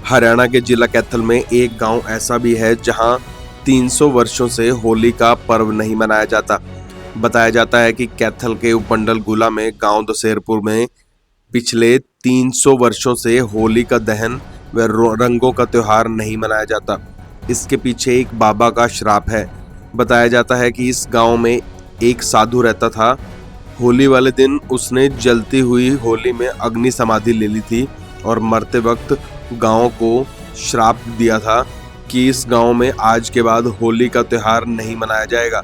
हरियाणा के जिला कैथल में एक गांव ऐसा भी है जहां 300 वर्षों से होली का पर्व नहीं मनाया जाता। बताया जाता है कि कैथल के उपमंडल गुला में गांव दशहरपुर में पिछले 300 वर्षों से होली का दहन व रंगों का त्योहार नहीं मनाया जाता। इसके पीछे एक बाबा का श्राप है। बताया जाता है कि इस गांव में एक साधु रहता था। होली वाले दिन उसने जलती हुई होली में अग्नि समाधि ले ली थी और मरते वक्त गांव को श्राप दिया था कि इस गांव में आज के बाद होली का त्योहार नहीं मनाया जाएगा।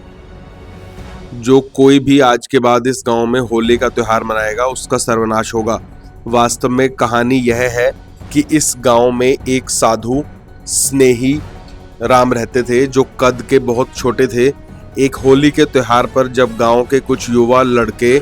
जो कोई भी आज के बाद इस गांव में होली का त्योहार मनाएगा उसका सर्वनाश होगा। वास्तव में कहानी यह है कि इस गांव में एक साधु स्नेही राम रहते थे जो कद के बहुत छोटे थे। एक होली के त्योहार पर जब गांव के कुछ युवा लड़के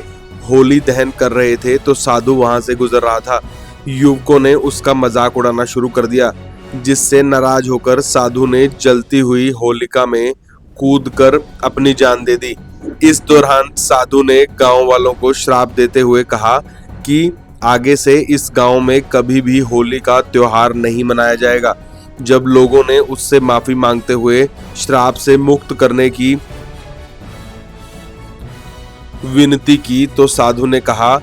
होली दहन कर रहे थे तो साधु वहां से गुजर रहा था। युवकों ने उसका मजाक उड़ाना शुरू कर दिया, जिससे नाराज होकर साधु ने जलती हुई होलिका में कूदकर अपनी जान दे दी। इस दौरान साधु ने गांव वालों को श्राप देते हुए कहा कि आगे से इस गांव में कभी भी होली का त्योहार नहीं मनाया जाएगा। जब लोगों ने उससे माफी मांगते हुए श्राप से मुक्त करने की विनती की तो साधु ने कहा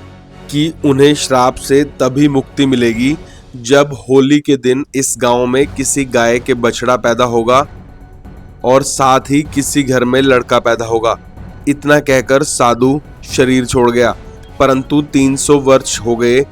कि उन्हें श्राप से तभी मुक्ति मिलेगी जब होली के दिन इस गांव में किसी गाय के बछड़ा पैदा होगा और साथ ही किसी घर में लड़का पैदा होगा। इतना कहकर साधु शरीर छोड़ गया, परंतु 300 वर्ष हो गए,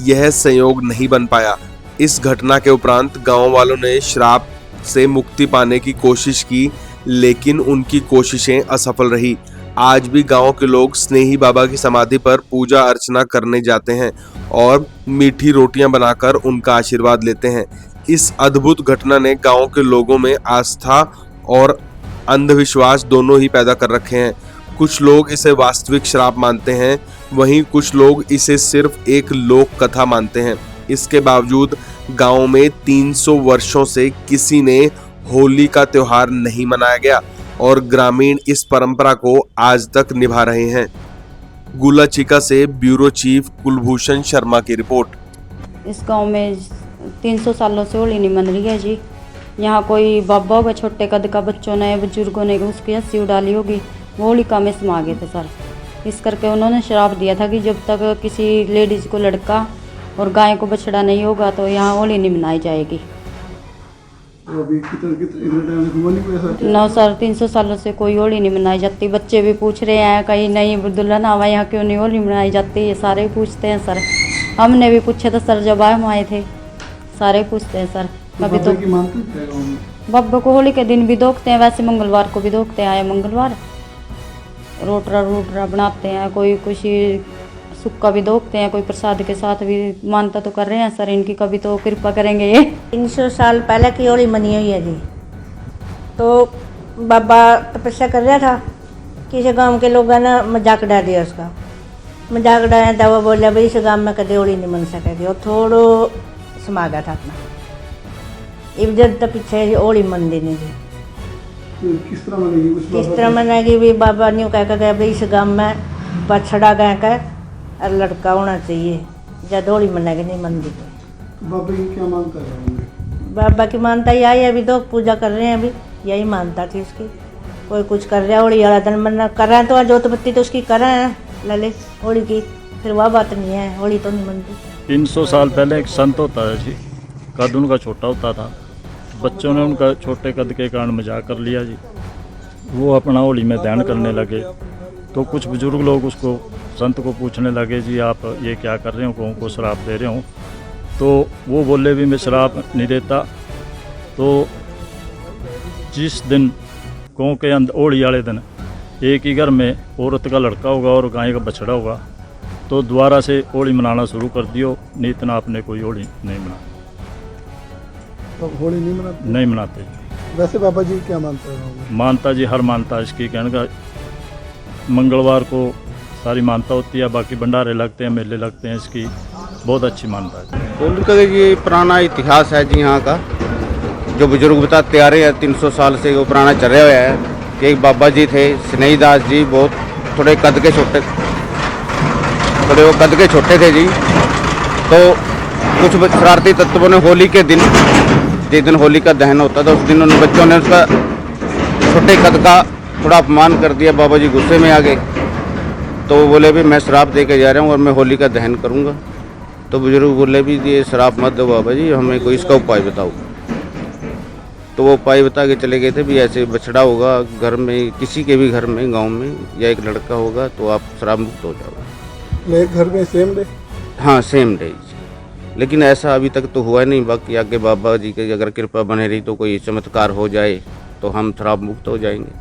यह संयोग नहीं बन पाया। इस घटना के उपरांत गांव वालों ने श्राप से मुक्ति पाने की कोशिश की, लेकिन उनकी कोशिशें असफल रही। आज भी गांव के लोग स्नेही बाबा की समाधि पर पूजा अर्चना करने जाते हैं और मीठी रोटियां बनाकर उनका आशीर्वाद लेते हैं। इस अद्भुत घटना ने गांव के लोगों में आस्था और अंधविश्वास दोनों ही पैदा कर रखे हैं। कुछ लोग इसे वास्तविक श्राप मानते हैं, वहीं कुछ लोग इसे सिर्फ एक लोक कथा मानते हैं। इसके बावजूद गांव में 300 वर्षों से किसी ने होली का त्योहार नहीं मनाया गया और ग्रामीण इस परंपरा को आज तक निभा रहे हैं। गुलाचिका से ब्यूरो चीफ कुलभूषण शर्मा की रिपोर्ट। इस गांव में 300 सालों से होली नहीं मन रही है जी। यहाँ कोई बाबा होगा, छोटे कद का, बच्चों ने बुजुर्गों ने उसकी हंसी उड़ाली होगी, वो होलिका में समा गए थे सर। इस करके उन्होंने श्राप दिया था कि जब तक किसी लेडीज को लड़का और गाय को बछड़ा नहीं होगा तो यहाँ होली नहीं मनाई जाएगी। अभी नौ सर 300 सालों से कोई होली नहीं मनाई जाती। बच्चे भी पूछ रहे हैं कहीं नहीं दुल्हन आवा यहाँ क्यों नहीं होली मनाई जाती, ये सारे पूछते हैं सर। हमने भी पूछे था सर जब हम आए थे, सारे पूछते हैं सर। कभी तो बब्बे को होली के दिन भी दोखते हैं, वैसे मंगलवार को भी दोखते हैं। आए मंगलवार रोटरा बनाते हैं, कोई कुछ सुक्का भी दोखते हैं, कोई प्रसाद के साथ भी मानता तो कर रहे हैं सर। इनकी कभी तो कृपा करेंगे ये। 300 साल पहले की होली मनी हुई है जी। तो बाबा तपस्या कर रहा था, किसी गांव के लोगों ने मजाक उड़ा दिया उसका। मजाक उड़ाया था, वो बोला भाई इस गांव में कभी होली नहीं मन सकेगी, और थोड़ो समा गया था अपना। इधर तो पीछे होली मन देने जी। किस तरह मनेगी? किस तरह मनेगी भी बाबा ने कह कर भाई इस गांव में बछड़ा गाय का और लड़का होना चाहिए, जब होली मनाएगी नहीं मन दी। बाबा की क्या मानता है? बाबा की मानता ही आई, अभी तो पूजा कर रहे हैं, अभी यही मानता थी उसकी। कोई कुछ कर रहा है, होली वाला दिन मना कर रहे हैं तो जोत बत्ती तो उसकी कर रहे हैं लले होली की, फिर वह बात नहीं है, होली तो नहीं मनती। 300 साल पहले एक संत होता है जी, कद उनका छोटा होता था। बच्चों ने उनका छोटे कद के कारण मजाक कर लिया जी। वो अपना होली में ध्यान करने लगे तो कुछ बुजुर्ग लोग उसको संत को पूछने लगे जी आप ये क्या कर रहे हो, कौन को शराब दे रहे हो? तो वो बोले भी मैं शराब नहीं देता। तो जिस दिन गाँव के अंदर होली वाले दिन एक ही घर में औरत का लड़का होगा और गाय का बछड़ा होगा, तो दोबारा से होली मनाना शुरू कर दियो, नहीं इतना आपने कोई होली नहीं मना। तो होली नहीं मनाते? नहीं मनाते। वैसे बाबा जी क्या मानते हैं? मानता जी हर मानता इसकी कहने का मंगलवार को सारी मानता होती है, बाकी भंडारे लगते हैं, मेले लगते हैं, इसकी बहुत अच्छी मानता है। होली का ये पुराना इतिहास है जी यहाँ का, जो बुजुर्ग बताते आ रहे हैं 300 साल से वो पुराना चल रहा है कि एक बाबा जी थे स्नेही दास जी, बहुत थोड़े कद के छोटे थे जी। तो कुछ शरारती तत्वों ने होली के दिन, जिस दिन होली का दहन होता था, उस दिन उन बच्चों ने उसका छोटे कद का थोड़ा अपमान कर दिया। बाबा जी गुस्से में आ गए, तो वो बोले भी मैं शराब दे के जा रहा हूँ और मैं होली का दहन करूँगा। तो बुजुर्ग बोले भी ये शराब मत दो बाबा जी, हमें कोई इसका उपाय बताओ। तो वो उपाय बता के चले गए थे भी ऐसे बछड़ा होगा घर में, किसी के भी घर में, गांव में, या एक लड़का होगा तो आप शराब मुक्त हो जाओगे। मेरे घर में सेम डे। हाँ, सेम डे। लेकिन ऐसा अभी तक तो हुआ नहीं। बाकी आगे बाबा जी की अगर कृपा बने रही तो कोई चमत्कार हो जाए तो हम शराब मुक्त हो जाएंगे।